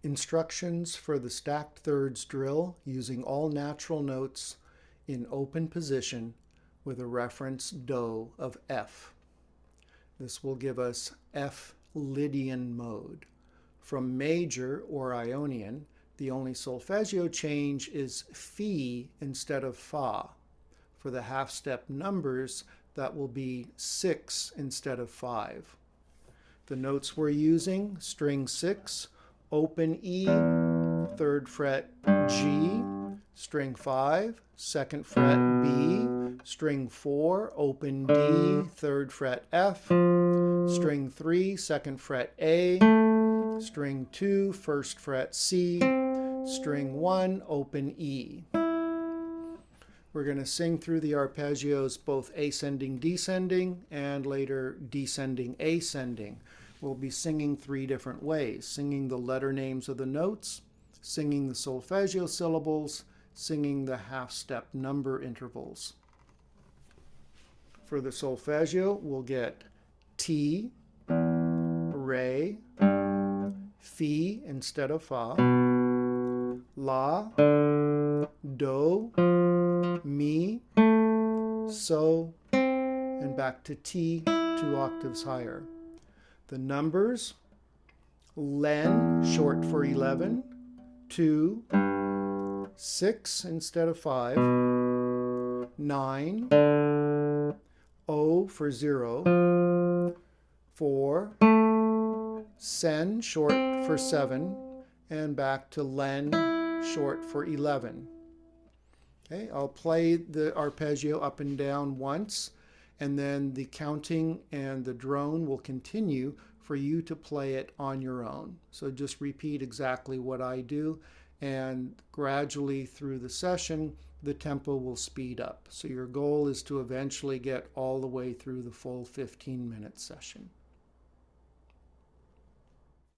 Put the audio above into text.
Instructions for the stacked thirds drill using all natural notes in open position with a reference Do of F. This will give us F Lydian mode. From major or Ionian, the only solfeggio change is Fi instead of Fa. For the half-step numbers, that will be 6 instead of 5. The notes we're using, string 6, open E, 3rd fret G, string 5, 2nd fret B, string 4, open D, 3rd fret F, string 3, 2nd fret A, string 2, 1st fret C, string 1, open E. We're going to sing through the arpeggios both ascending, descending, and later descending, ascending. We'll be singing 3 different ways: singing the letter names of the notes, singing the solfeggio syllables, singing the half-step number intervals. For the solfeggio, we'll get T, Re, Fi instead of Fa, La, Do, Mi, So, and back to T 2 octaves higher. The numbers, Len, short for 11, 2, 6 instead of 5, 9, O for 0, 4, Sen, short for 7, and back to Len, short for 11. Okay, I'll play the arpeggio up and down once, and then the counting and the drone will continue for you to play it on your own. So just repeat exactly what I do, and gradually through the session, the tempo will speed up. So your goal is to eventually get all the way through the full 15-minute session.